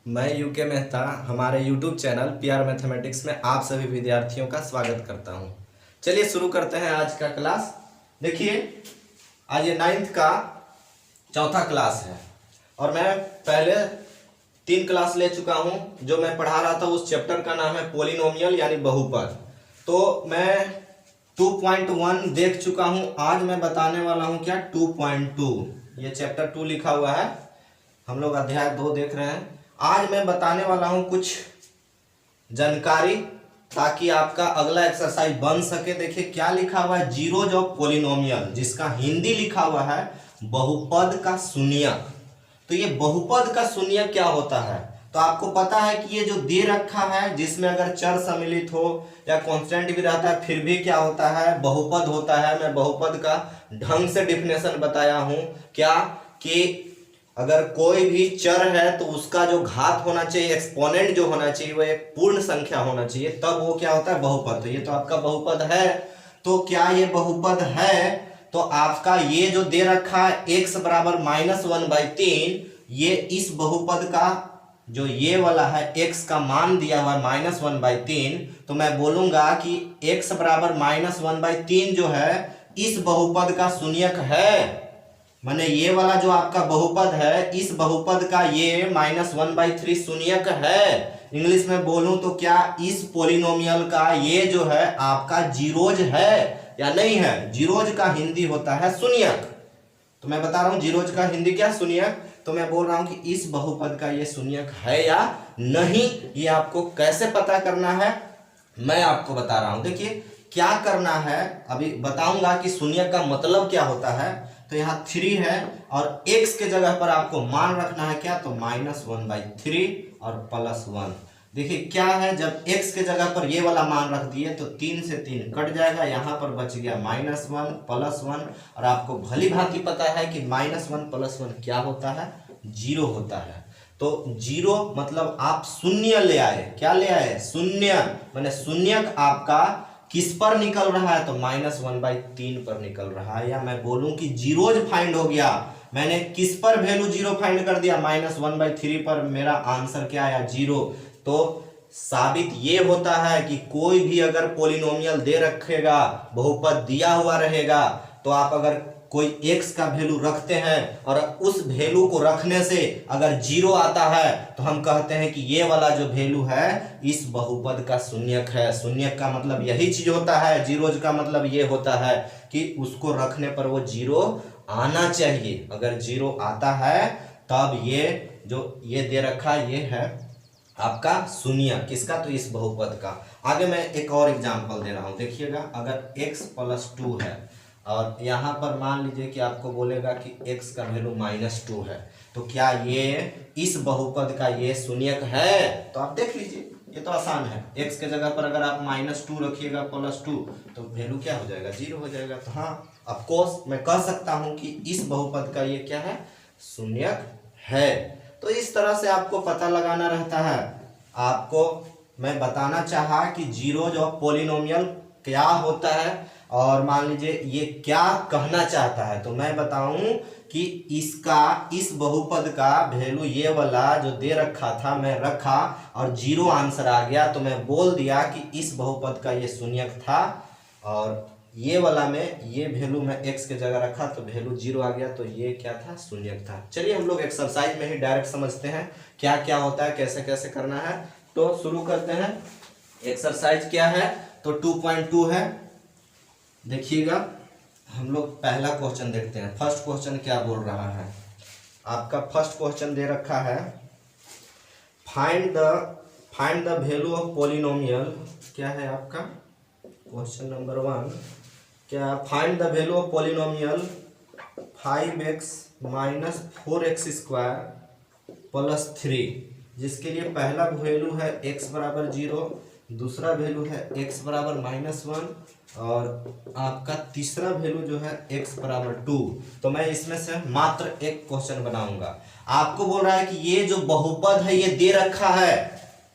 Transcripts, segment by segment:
मैं यूके मेहता हमारे YouTube channel PR mathematics में आप सभी विद्यार्थियों का स्वागत करता हूं। चलिए शुरू करते हैं आज का क्लास। देखिए, आज ये 9th का चौथा क्लास है और मैं पहले 3 क्लास ले चुका हूं। जो मैं पढ़ा रहा था उस चैप्टर का नाम है पॉलिनोमियल यानी बहुपद। तो मैं 2.1 देख चुका हूं। आज मैं बताने वाला हूं क्या 2.2। ये चैप्टर 2 लिखा हुआ है, हम लोग अध्याय 2 देख रहे हैं। आज मैं बताने वाला हूं कुछ जानकारी ताकि आपका अगला एक्सरसाइज बन सके। देखिए क्या लिखा हुआ है, जीरोज ऑफ पॉलिनोमियल, जिसका हिंदी लिखा हुआ है बहुपद का शून्यक। तो ये बहुपद का शून्यक क्या होता है? तो आपको पता है कि ये जो दे रखा है जिसमें अगर चर सम्मिलित हो या कांस्टेंट भी रहता है फिर भी क्या होता है, बहुपद होता है। मैं बहुपद का ढंग से डिफिनेशन बताया हूं क्या कि अगर कोई भी चर है तो उसका जो घात होना चाहिए, एक्सपोनेंट जो होना चाहिए वो एक पूर्ण संख्या होना चाहिए, तब वो क्या होता है, बहुपद। तो ये तो आपका बहुपद है। तो क्या ये बहुपद है? तो आपका ये जो दे रखा है x बराबर -1/3, ये इस बहुपद का जो ये वाला है x का मान दिया हुआ है -1/3, तो मैं बोलूंगा कि x बराबर -1/3 जो है इस बहुपद का शून्यक है। माने ये वाला जो आपका बहुपद है, इस बहुपद का ये -1/3 शून्यक है। इंग्लिश में बोलूं तो क्या इस पोलिनोमियल का ये जो है आपका जीरोज है या नहीं है? जीरोज का हिंदी होता है शून्यक। तो मैं बता रहा हूं जीरोज का हिंदी क्या, शून्यक। तो मैं बोल रहा हूं कि इस बहुपद का ये शून्यक है या नहीं। ये आपको कैसे पता करना है मैं आपको बता रहा हूं। देखिए क्या करना है, अभी बताऊंगा कि शून्यक का मतलब क्या होता है। तो यहाँ 3 है और x के जगह पर आपको मान रखना है क्या, तो -1/3 और +1। देखिए क्या है, जब x के जगह पर ये वाला मान रख दिए तो 3 से 3 कट जाएगा, यहाँ पर बच गया -1 +1। और आपको भली भांति पता है कि -1 +1 क्या होता है, 0 होता है। तो 0 मतलब आप शून्य ले आए। क्या ले आए? शून्य। माने शून्यक आपका किस पर निकल रहा है, तो -1/3 पर निकल रहा है। या मैं बोलूं कि जीरोज फाइंड हो गया। मैंने किस पर वैल्यू 0 फाइंड कर दिया, -1/3 पर। मेरा आंसर क्या आया, 0। तो साबित ये होता है कि कोई भी अगर पोलिनोमियल दे रखेगा, बहुपद दिया हुआ रहेगा, तो आप अगर कोई x का वैल्यू रखते हैं और उस वैल्यू को रखने से अगर 0 आता है तो हम कहते हैं कि ये वाला जो वैल्यू है इस बहुपद का शून्यक है। शून्यक का मतलब यही चीज होता है। जीरोज का मतलब ये होता है कि उसको रखने पर वो 0 आना चाहिए। अगर 0 आता है तब ये जो ये दे रखा ये है आपका शून्य किसका, तो इस बहुपद का। आगे मैं एक और एग्जांपल दे रहा हूं। देखिएगा, अगर x + 2 है और यहाँ पर मान लीजिए कि आपको बोलेगा कि x का वैल्यू -2 है, तो क्या ये इस बहुपद का ये शून्यक है? तो आप देख लीजिए, ये तो आसान है। x के जगह पर अगर आप -2 रखिएगा +2 तो वैल्यू क्या हो जाएगा, 0 हो जाएगा। तो हाँ, ऑफ कोर्स मैं कह सकता हूं कि इस बहुपद का ये क्या है, शून्यक है। तो इस तरह से आपको पता लगाना रहता है। आपको मैं बताना चाहा कि जीरोज ऑफ पॉलिनोमियल क्या होता है और मान लीजिए ये क्या कहना चाहता है। तो मैं बताऊं कि इसका इस बहुपद का वैल्यू ये वाला जो दे रखा था मैं रखा और 0 आंसर आ गया, तो मैं बोल दिया कि इस बहुपद का ये शून्यक था। और ये वाला में ये वैल्यू मैं x के जगह रखा तो वैल्यू 0 आ गया, तो ये क्या था, शून्यक था। चलिए हम लोग एक्सरसाइज में ही डायरेक्ट समझते हैं क्या क्या होता है, कैसे कैसे करना है। तो शुरू करते हैं। एक्सरसाइज क्या है, तो 2.2 है। देखिएगा, हम लोग पहला क्वेश्चन देखते हैं। फर्स्ट क्वेश्चन क्या बोल रहा है, आपका फर्स्ट क्वेश्चन दे रखा है find the value of polynomial. क्या है आपका क्वेश्चन नंबर 1, क्या find the value of polynomial 5x - 4x² + 3, जिसके लिए पहला वैल्यू है x बराबर 0, दूसरा वैल्यू है x बराबर -1 और आपका तीसरा वैल्यू जो है x बराबर 2। तो मैं इसमें से मात्र एक क्वेश्चन बनाऊंगा। आपको बोल रहा है कि ये जो बहुपद है ये दे रखा है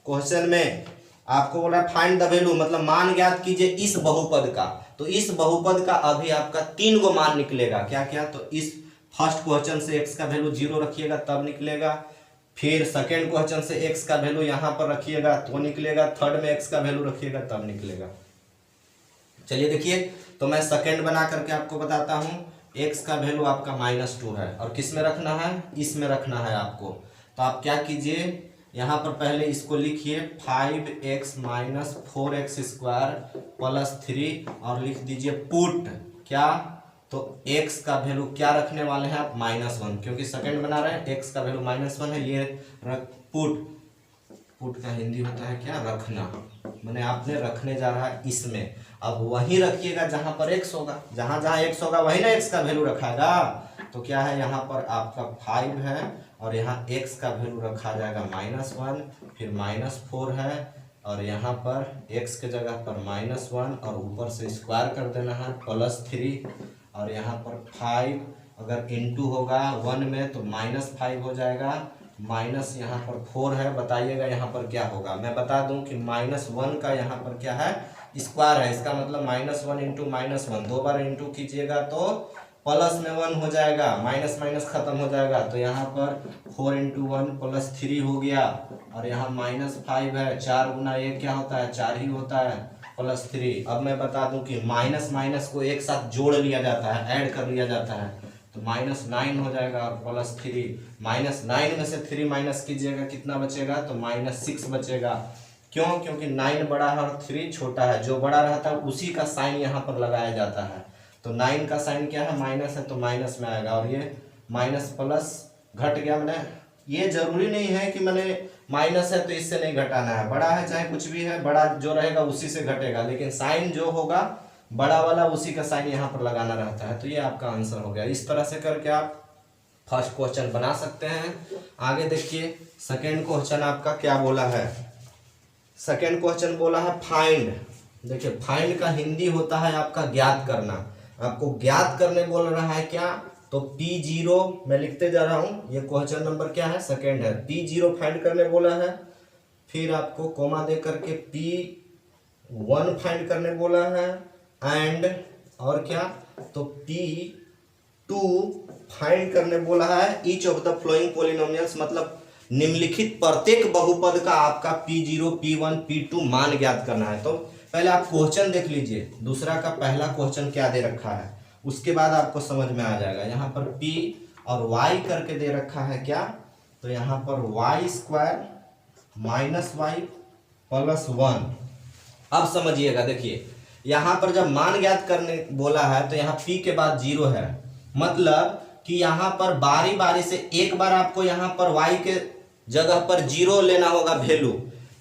क्वेश्चन में। आपको बोल रहा है फाइंड द वैल्यू, मतलब मान ज्ञात कीजिए इस बहुपद का। तो इस बहुपद का अभी आपका 3 गो मान निकलेगा। क्या क्या, तो इस फर्स्ट क्वेश्चन से x का वैल्यू 0 रखिएगा तब निकलेगा। फिर सेकेंड क्वेश्चन से x का वैल्यू यहाँ पर रखिएगा तो निकलेगा, थर्ड में x का वैल्यू रखिएगा तब निकलेगा। चलिए देखिए, तो मैं सेकेंड बना करके आपको बताता हूँ। x का वैल्यू आपका -2 है और किस में रखना है, इसमें रखना है आपको। तो आप क्या कीजिए, यहाँ पर पहले इसको लिखिए 5x - 4x² + 3 और लिख दीजिए पुट क्या, तो x का वैल्यू क्या रखने वाले हैं आप, -1, क्योंकि सेकंड बना रहे हैं, x का वैल्यू -1 है, ये पुट का हिंदी होता है क्या, रखना, मैंने आपने रखने जा रहा है इसमें। अब वही रखिएगा जहां पर x होगा, जहां जहां x होगा वही ना x का वैल्यू रखाएगा। तो क्या है, यहाँ पर आपका 5 है और यहाँ x का वैल्यू रखा जाएगा -1, फिर -4 है और यहाँ पर x के जगह पर -1 और ऊपर से स्क्वायर कर देना है +3 और यहाँ पर 5 अगर इंटू होगा 1 में तो -5 हो जाएगा, माइनस यहाँ पर 4 है, बताइएगा यहाँ पर क्या होगा। मैं बता दूं कि -1 का यहाँ पर क्या है, स्क्वायर है, इसका मतलब -1 इंटू -1 दो बार इंटू कीजिएगा तो प्लस में 1 हो जाएगा, माइनस माइनस खत्म हो जाएगा। तो यहाँ पर 4 इंटू 1 +3 हो गया और यहाँ -5 है, 4 गुना 1 क्या होता है, 4 ही होता है, +3। अब मैं बता दूं कि माइनस माइनस को एक साथ जोड़ लिया जाता है, ऐड कर लिया जाता है, तो -9 हो जाएगा और +3। -9 में से 3 माइनस कीजिएगा कितना बचेगा, तो -6 बचेगा। क्यों, क्योंकि 9 बड़ा है और 3 छोटा है, जो बड़ा रहता है उसी का साइन यहाँ पर लगाया जाता है। तो 9 का साइन क्या है, माइनस है, तो माइनस में आएगा और ये माइनस प्लस घट गया। मैंने ये जरूरी नहीं है कि मैंने माइनस है तो इससे नहीं घटाना है, बड़ा है चाहे कुछ भी है, बड़ा जो रहेगा उसी से घटेगा, लेकिन साइन जो होगा बड़ा वाला उसी का साइन यहाँ पर लगाना रहता है। तो ये आपका आंसर हो गया। इस तरह से करके आप फर्स्ट क्वेश्चन बना सकते हैं। आगे देखिए सेकेंड क्वेश्चन आपका क्या बोला है। सेकेंड क्वेश्चन बोला है फाइंड। देखिए फाइंड का हिंदी होता है आपका ज्ञात करना, आपको ज्ञात करने बोल रहा है क्या, तो P0 मैं लिखते जा रहा हूं, ये क्वेश्चन नंबर क्या है, सेकेंड है। P0 फाइंड करने बोला है, फिर आपको कोमा दे करके P1 फाइंड करने बोला है, एंड और क्या, तो P2 फाइंड करने बोला है। Each of the flowing polynomials, मतलब निम्नलिखित प्रत्येक बहुपद का आपका P0 P1 P2 मान ज्ञात करना है। तो पहले आप क्वेश्चन देख लीजिए, दूसरा का पहला क्वेश्चन क्या दे रखा है, उसके बाद आपको समझ में आ जाएगा। यहाँ पर P और Y करके दे रखा है क्या, तो यहाँ पर y² -y + 1। अब समझिएगा, देखिए यहाँ पर जब मान ज्ञात करने बोला है तो यहाँ P के बाद 0 है, मतलब कि यहाँ पर बारी बारी से एक बार आपको यहाँ पर y के जगह पर 0 लेना होगा वैल्यू।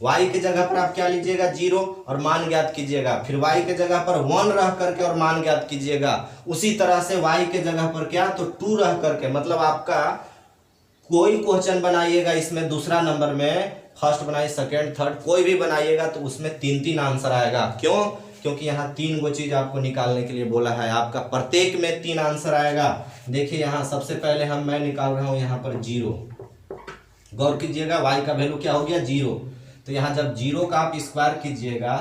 y के जगह पर आप क्या लीजिएगा, 0 और मान ज्ञात कीजिएगा, फिर y के जगह पर 1 रह करके और मान ज्ञात कीजिएगा। उसी तरह से y के जगह पर क्या, तो 2 रह करके, मतलब आपका कोई क्वेश्चन बनाइएगा इसमें दूसरा नंबर में, फर्स्ट बनाइए सेकेंड थर्ड कोई भी बनाइएगा तो उसमें 3-3 आंसर आएगा। क्यों, क्योंकि यहाँ 3 गो चीज आपको निकालने के लिए बोला है, आपका प्रत्येक में 3 आंसर आएगा। देखिए यहाँ सबसे पहले मैं निकाल रहा हूँ यहाँ पर 0, गौर कीजिएगा y का वैल्यू क्या हो गया, 0। तो यहाँ जब 0 का आप स्क्वायर कीजिएगा,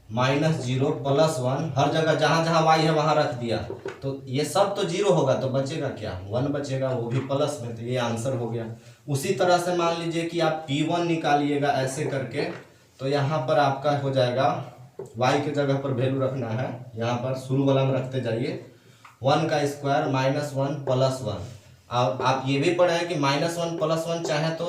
-0 + 1, हर जगह जहां जहां y है वहां रख दिया, तो ये सब तो 0 होगा, तो बचेगा क्या, 1 बचेगा, वो भी प्लस में, तो ये आंसर हो गया। उसी तरह से मान लीजिए कि आप P1 निकालिएगा ऐसे करके, तो यहाँ पर आपका हो जाएगा, y के जगह पर वैल्यू रखना है, यहाँ पर शुरू वाला में रखते जाइए, 1 का स्क्वायर -1 + 1। अब आप ये भी पढ़े हैं कि -1 + 1 चाहे तो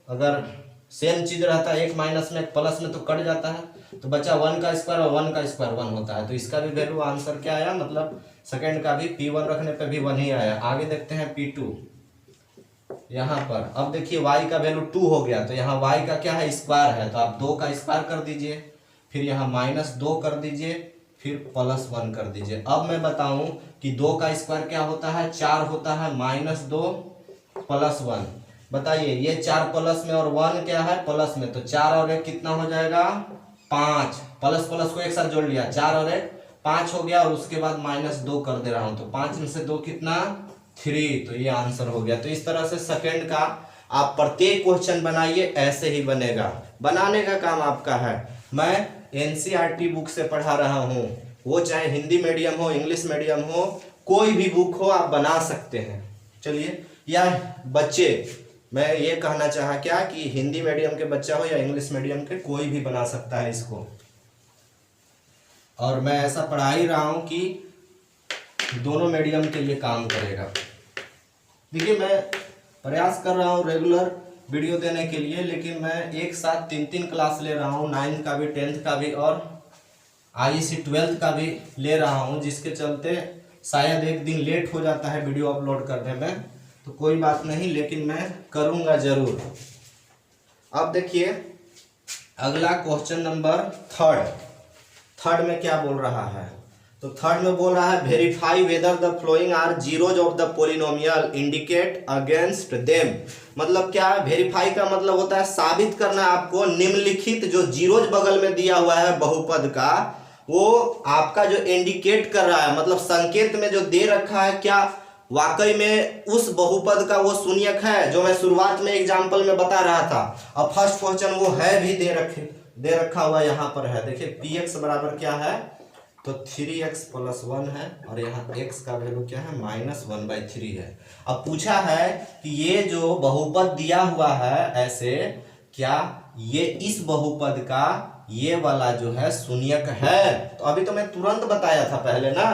अगर सेम चीज रहता है, एक माइनस में एक प्लस में तो कट जाता है, तो बचा 1 का स्क्वायर और 1 का स्क्वायर 1 होता है। तो इसका भी वैल्यू आंसर क्या आया, मतलब सेकंड का भी P1 रखने पे भी 1 ही आया। आगे देखते हैं P2, यहाँ पर अब देखिए y का वैल्यू 2 हो गया, तो यहाँ y का क्या है, स्क्वायर है, तो आप 2 का स्क्वायर कर दीजिए, फिर यहाँ -2 कर दीजिए, फिर +1 कर दीजिए। अब मैं बताऊं कि 2 का स्क्वायर क्या होता है, 4 होता है, -2 + 1। बताइए ये 4 प्लस में और 1 क्या है, प्लस में, तो 4 और 1 कितना हो जाएगा, 5, प्लस प्लस को एक साथ जोड़ लिया, 4 और 1 5 हो गया, और उसके बाद -2 कर दे रहा हूं, तो 5 में से 2 कितना, 3, तो ये आंसर हो गया। तो इस तरह से सेकंड का आप प्रत्येक क्वेश्चन बनाइए, ऐसे ही बनेगा, बनाने का काम आपका है। मैं NCERT बुक से पढ़ा रहा हूँ, वो चाहे हिंदी मीडियम हो इंग्लिश मीडियम हो, कोई भी बुक हो आप बना सकते हैं। चलिए, या बच्चे मैं ये कहना चाहा क्या कि हिंदी मीडियम के बच्चा हो या इंग्लिश मीडियम के, कोई भी बना सकता है इसको। और मैं ऐसा पढ़ा ही रहा हूँ कि दोनों मीडियम के लिए काम करेगा। देखिए मैं प्रयास कर रहा हूँ रेगुलर वीडियो देने के लिए, लेकिन मैं एक साथ 3 क्लास ले रहा हूँ, 9th का भी, 10th का भी और IEC 12th का भी ले रहा हूँ, जिसके चलते शायद एक दिन लेट हो जाता है वीडियो अपलोड करने में। तो कोई बात नहीं, लेकिन मैं करूँगा ज़रूर। अब देखिए अगला क्वेश्चन नंबर थर्ड में क्या बोल रहा है। तो थर्ड में बोल रहा है verify whether the following are zeros of the polynomial, indicate against them. मतलब क्या है, वेरीफाई का मतलब होता है साबित करना आपको निम्नलिखित जो जीरोज बगल में दिया हुआ है बहुपद का, वो आपका जो इंडिकेट कर रहा है, मतलब संकेत में जो दे रखा है, क्या वाकई में उस बहुपद का वो शून्यक है, जो मैं शुरुआत में एग्जाम्पल में बता रहा था। अब फर्स्ट क्वेश्चन वो है भी दे रखा हुआ यहाँ पर है। देखिए px बराबर क्या है, तो 3x + 1 है, और यहाँ x का वैल्यू क्या है, -1/3 है। अब पूछा है कि ये जो बहुपद दिया हुआ है ऐसे, क्या ये इस बहुपद का ये वाला जो है शून्यक है। तो अभी तो मैं तुरंत बताया था पहले ना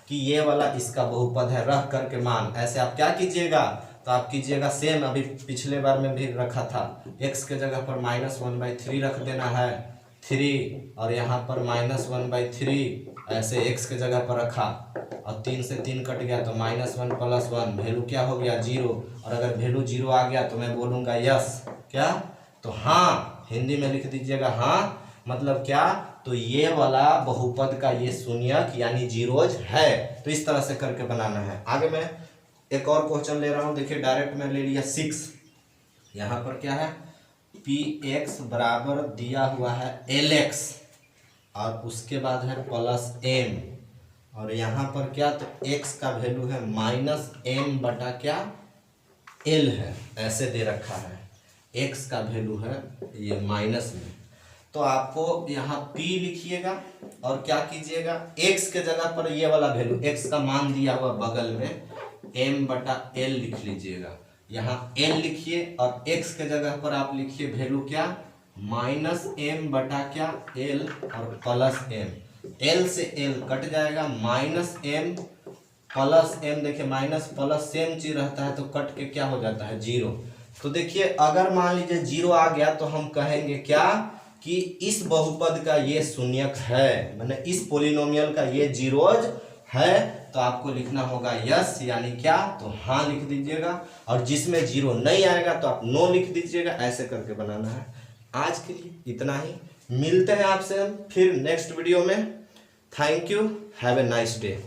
कि ये वाला इसका बहुपद है, रख करके मान। ऐसे आप क्या कीजिएगा, तो आप कीजिएगा सेम, अभी पिछले बार में भी रखा था, x के जगह पर -1/3 रख देना है, 3, और यहाँ पर -1/3 ऐसे x के जगह पर रखा, और 3 से 3 कट गया तो -1 + 1 वैल्यू क्या हो गया, 0। और अगर वैल्यू 0 आ गया तो मैं बोलूँगा यस, क्या, तो हाँ, हिंदी में लिख दीजिएगा हाँ। मतलब क्या, तो ये वाला बहुपद का ये शून्यक यानी जीरोज है। तो इस तरह से करके बनाना है। आगे मैं एक और क्वेश्चन ले रहा हूँ। देखिए डायरेक्ट में ले लिया 6। यहाँ पर क्या है, px बराबर दिया हुआ है lx, और उसके बाद है +m, और यहाँ पर क्या, तो x का वैल्यू है -m बटा क्या, l है, ऐसे दे रखा है। x का वैल्यू है ये माइनस में, तो आपको यहाँ p लिखिएगा और क्या कीजिएगा, x के जगह पर ये वाला वैल्यू, x का मान दिया हुआ बगल में m बटा l लिख लीजिएगा। यहाँ l लिखिए और x के जगह पर आप लिखिए वैल्यू क्या, -m बटा क्या, l और +m। l से l कट जाएगा, -m +m, देखिए माइनस प्लस सेम चीज रहता है तो कट के क्या हो जाता है, 0। तो देखिए अगर मान लीजिए 0 आ गया तो हम कहेंगे क्या कि इस बहुपद का ये शून्यक है, माने इस पोलिनोमियल का ये जीरोज है। तो आपको लिखना होगा यस, यानी क्या, तो हाँ लिख दीजिएगा, और जिसमें 0 नहीं आएगा तो आप नो लिख दीजिएगा। ऐसे करके बनाना है। आज के लिए इतना ही, मिलते हैं आपसे हम फिर नेक्स्ट वीडियो में। Thank you, have a nice day.